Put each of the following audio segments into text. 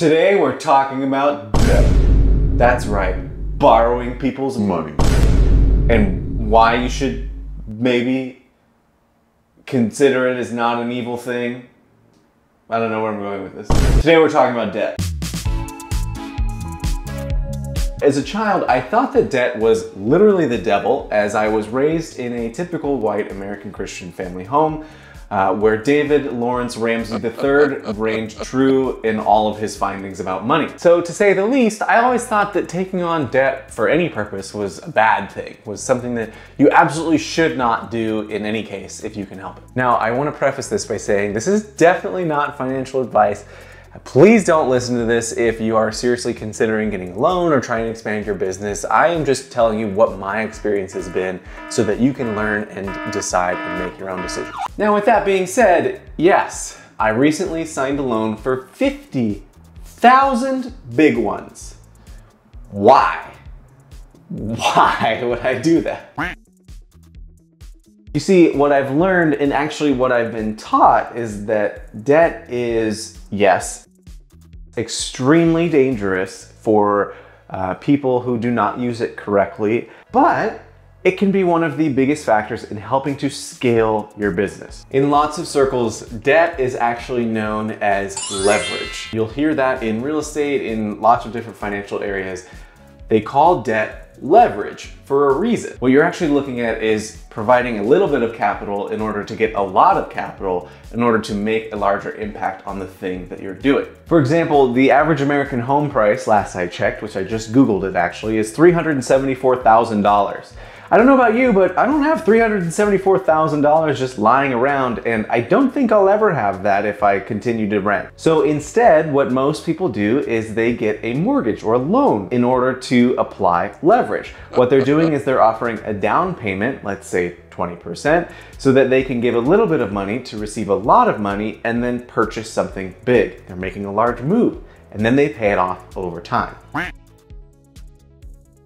Today we're talking about debt. That's right, borrowing people's money. And why you should maybe consider it as not an evil thing. I don't know where I'm going with this. Today we're talking about debt. As a child, I thought that debt was literally the devil, as I was raised in a typical white American Christian family home where David Lawrence Ramsey III reigned true in all of his findings about money. So to say the least, I always thought that taking on debt for any purpose was a bad thing, was something that you absolutely should not do in any case if you can help it. Now, I want to preface this by saying this is definitely not financial advice. Please don't listen to this if you are seriously considering getting a loan or trying to expand your business. I am just telling you what my experience has been so that you can learn and decide and make your own decisions. Now, with that being said, yes, I recently signed a loan for 50,000 big ones. Why? Why would I do that? You see, what I've learned, and actually what I've been taught, is that debt is, yes, extremely dangerous for people who do not use it correctly, but it can be one of the biggest factors in helping to scale your business. In lots of circles, debt is actually known as leverage. You'll hear that in real estate, in lots of different financial areas. They call debt leverage for a reason. What you're actually looking at is providing a little bit of capital in order to get a lot of capital in order to make a larger impact on the thing that you're doing. For example, the average American home price, last I checked, which I just Googled it actually, is $374,000. I don't know about you, but I don't have $374,000 just lying around, and I don't think I'll ever have that if I continue to rent. So instead, what most people do is they get a mortgage or a loan in order to apply leverage. What they're doing is they're offering a down payment, let's say 20%, so that they can give a little bit of money to receive a lot of money and then purchase something big. They're making a large move, and then they pay it off over time.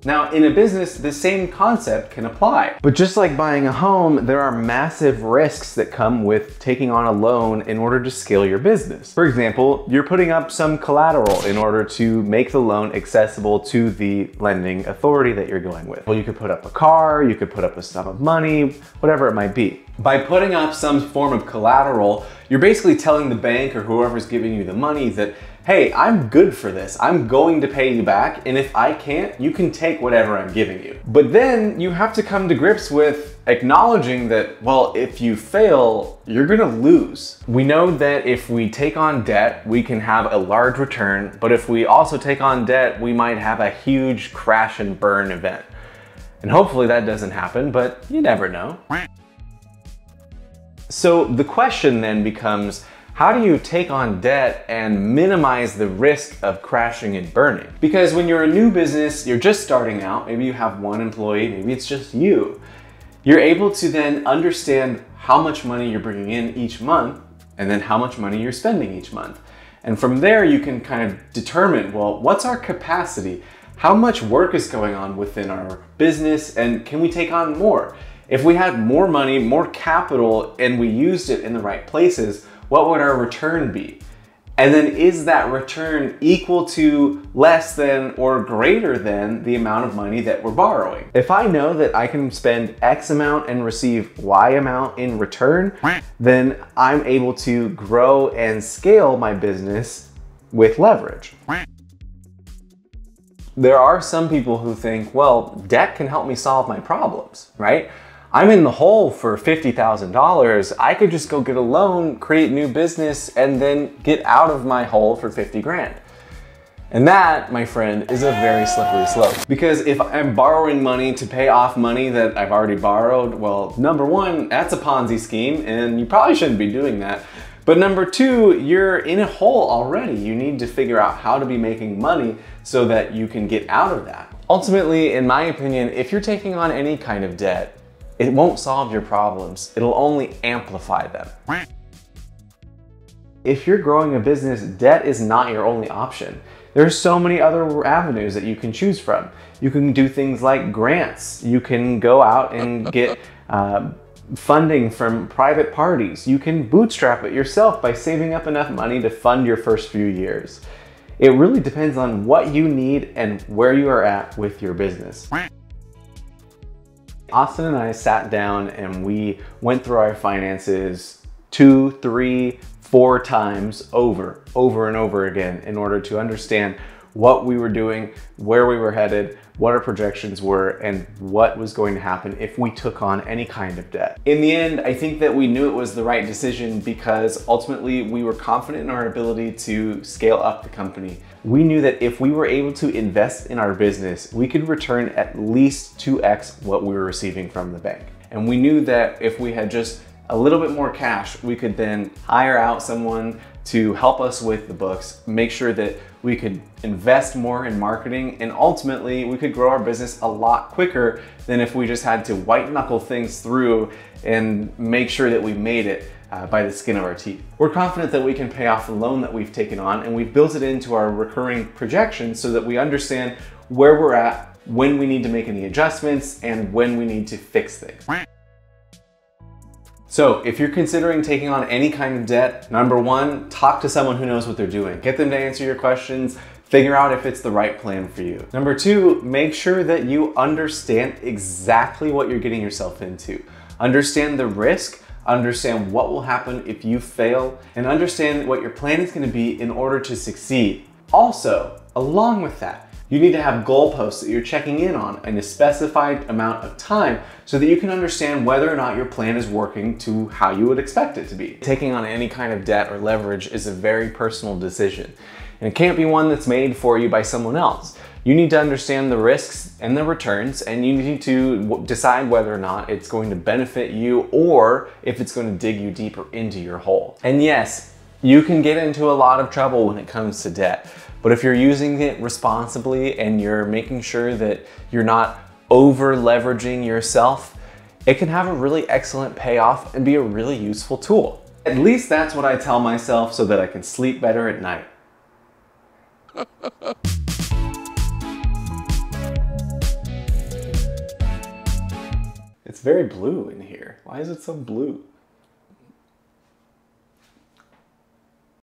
Now, in a business, the same concept can apply. But just like buying a home, there are massive risks that come with taking on a loan in order to scale your business. For example, you're putting up some collateral in order to make the loan accessible to the lending authority that you're going with. Well, you could put up a car, you could put up a sum of money, whatever it might be. By putting up some form of collateral, you're basically telling the bank or whoever's giving you the money that, hey, I'm good for this. I'm going to pay you back, and if I can't, you can take whatever I'm giving you. But then you have to come to grips with acknowledging that, well, if you fail, you're gonna lose. We know that if we take on debt, we can have a large return, but if we also take on debt, we might have a huge crash and burn event. And hopefully that doesn't happen, but you never know. So the question then becomes, how do you take on debt and minimize the risk of crashing and burning? Because when you're a new business, you're just starting out, maybe you have one employee, maybe it's just you. You're able to then understand how much money you're bringing in each month and then how much money you're spending each month. And from there, you can kind of determine, well, what's our capacity? How much work is going on within our business, and can we take on more? If we had more money, more capital, and we used it in the right places, what would our return be? And then is that return equal to, less than, or greater than the amount of money that we're borrowing? If I know that I can spend X amount and receive Y amount in return, then I'm able to grow and scale my business with leverage. There are some people who think, well, debt can help me solve my problems, right? I'm in the hole for $50,000. I could just go get a loan, create new business, and then get out of my hole for 50 grand. And that, my friend, is a very slippery slope. Because if I'm borrowing money to pay off money that I've already borrowed, well, number one, that's a Ponzi scheme, and you probably shouldn't be doing that. But number two, you're in a hole already. You need to figure out how to be making money so that you can get out of that. Ultimately, in my opinion, if you're taking on any kind of debt, it won't solve your problems. It'll only amplify them. If you're growing a business, debt is not your only option. There's so many other avenues that you can choose from. You can do things like grants. You can go out and get funding from private parties. You can bootstrap it yourself by saving up enough money to fund your first few years. It really depends on what you need and where you are at with your business. Austin and I sat down and we went through our finances 2, 3, 4 times over and over again in order to understand what we were doing, where we were headed, what our projections were, and what was going to happen if we took on any kind of debt. In the end, I think that we knew it was the right decision because ultimately we were confident in our ability to scale up the company. We knew that if we were able to invest in our business, we could return at least 2x what we were receiving from the bank. And we knew that if we had just a little bit more cash, we could then hire out someone to help us with the books, make sure that we could invest more in marketing, and ultimately we could grow our business a lot quicker than if we just had to white knuckle things through and make sure that we made it by the skin of our teeth. We're confident that we can pay off the loan that we've taken on, and we've built it into our recurring projections so that we understand where we're at, when we need to make any adjustments, and when we need to fix things. So if you're considering taking on any kind of debt, number one, talk to someone who knows what they're doing. Get them to answer your questions, figure out if it's the right plan for you. Number two, make sure that you understand exactly what you're getting yourself into. Understand the risk, understand what will happen if you fail, and understand what your plan is going to be in order to succeed. Also, along with that, you need to have goalposts that you're checking in on in a specified amount of time so that you can understand whether or not your plan is working to how you would expect it to be. Taking on any kind of debt or leverage is a very personal decision, and it can't be one that's made for you by someone else. You need to understand the risks and the returns, and you need to decide whether or not it's going to benefit you or if it's going to dig you deeper into your hole. And yes, you can get into a lot of trouble when it comes to debt. But if you're using it responsibly and you're making sure that you're not over leveraging yourself, it can have a really excellent payoff and be a really useful tool. At least that's what I tell myself so that I can sleep better at night. It's very blue in here. Why is it so blue?